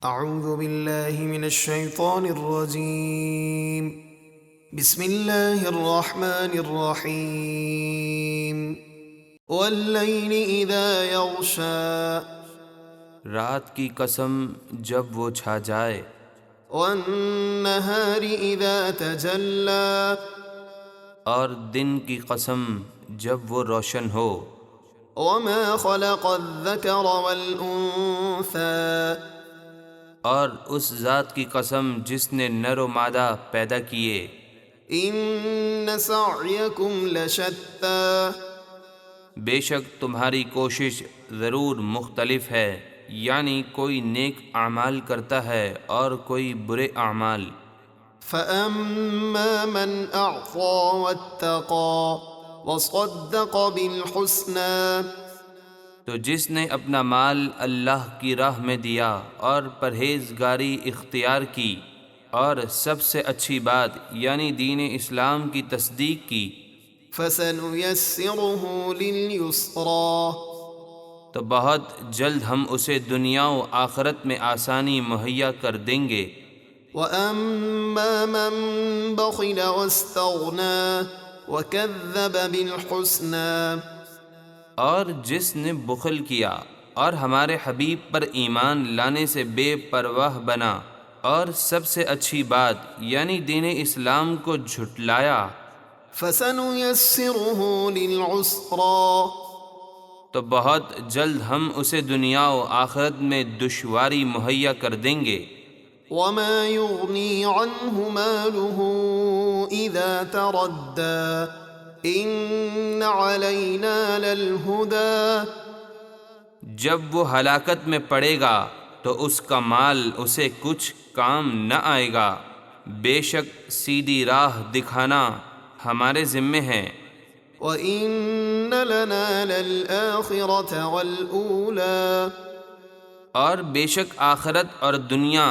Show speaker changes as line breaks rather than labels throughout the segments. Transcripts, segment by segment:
اعوذ باللہ من الشیطان الرجیم بسم اللہ الرحمن الرحیم واللیل اذا یغشا،
رات کی قسم جب وہ چھا جائے،
والنہار اذا تجلی،
اور دن کی قسم جب وہ روشن ہو،
وما خلق الذکر والانثی،
اور اس ذات کی قسم جس نے نر و مادہ پیدا کیے،
ان سعیکم لشتی،
بے شک تمہاری کوشش ضرور مختلف ہے، یعنی کوئی نیک اعمال کرتا ہے اور کوئی برے اعمال۔
فَأَمَّا مَنْ أَعْطَى وَاتَّقَى وَصَدَّقَ بِالْحُسْنَى،
تو جس نے اپنا مال اللہ کی راہ میں دیا اور پرہیزگاری اختیار کی اور سب سے اچھی بات یعنی دین اسلام کی تصدیق کی،
فَسَنُيَسِّرُهُ لِلْيُسْرَى،
تو بہت جلد ہم اسے دنیا و آخرت میں آسانی مہیا کر دیں گے۔
وَأَمَّا مَنْ بَخِلَ وَاسْتَغْنَى وَكَذَّبَ بِالْحُسْنَى،
اور جس نے بخل کیا اور ہمارے حبیب پر ایمان لانے سے بے پرواہ بنا اور سب سے اچھی بات یعنی دین اسلام کو جھٹلایا،
فَسَنُيَسِّرُهُ لِلْعُسْرَى،
تو بہت جلد ہم اسے دنیا و آخرت میں دشواری مہیا کر دیں گے۔
وَمَا يُغْنِي عَنْهُ مَالُهُ إِذَا تَرَدَّى إِنَّ عَلَيْنَا لَلْهُدَى،
جب وہ ہلاکت میں پڑے گا تو اس کا مال اسے کچھ کام نہ آئے گا، بے شک سیدھی راہ دکھانا ہمارے ذمے ہے۔
وَإِنَّ لَنَا لَلْآخِرَةَ وَالْأُولَى،
اور بے شک آخرت اور دنیا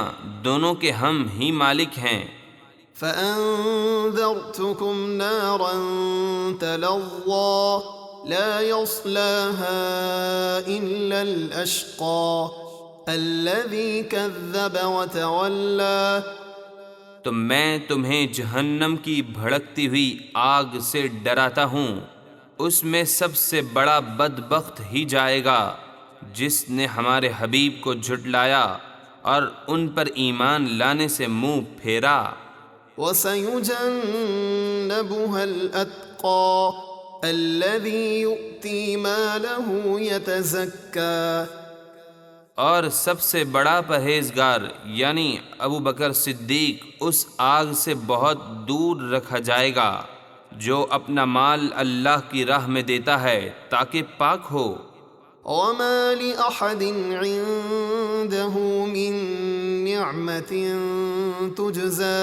دونوں کے ہم ہی مالک ہیں۔
فَأَنذَرْتُكُمْ نَارًا تَلَظَّى لَا يَصْلَاهَا إِلَّا الْأَشْقَى الَّذِي كَذَّبَ وَتَوَلَّى،
تو میں تمہیں جہنم کی بھڑکتی ہوئی آگ سے ڈراتا ہوں، اس میں سب سے بڑا بدبخت ہی جائے گا جس نے ہمارے حبیب کو جھٹلایا اور ان پر ایمان لانے سے منہ پھیرا۔
وَسَيُجَنَّبُهَا الْأَتْقَى الَّذِي يُؤْتِي مَالَهُ يَتَزَكَّى،
اور سب سے بڑا پرہیزگار یعنی ابو بکر صدیق اس آگ سے بہت دور رکھا جائے گا جو اپنا مال اللہ کی راہ میں دیتا ہے تاکہ پاک ہو۔
وَمَا لِأَحَدٍ عِندَهُ مِن نِعْمَةٍ تُجْزَى،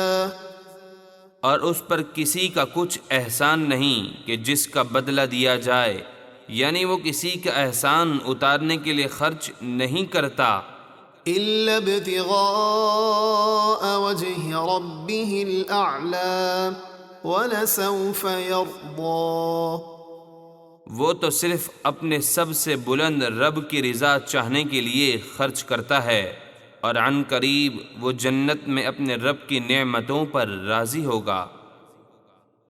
اور اس پر کسی کا کچھ احسان نہیں کہ جس کا بدلہ دیا جائے، یعنی وہ کسی کا احسان اتارنے کے لیے خرچ نہیں کرتا،
إِلَّا ابْتِغَاءَ وَجْهِ رَبِّهِ الْأَعْلَى وَلَسَوْفَ يَرْضَى،
وہ تو صرف اپنے سب سے بلند رب کی رضا چاہنے کے لیے خرچ کرتا ہے، اور عن قریب وہ جنت میں اپنے رب کی نعمتوں پر راضی ہوگا۔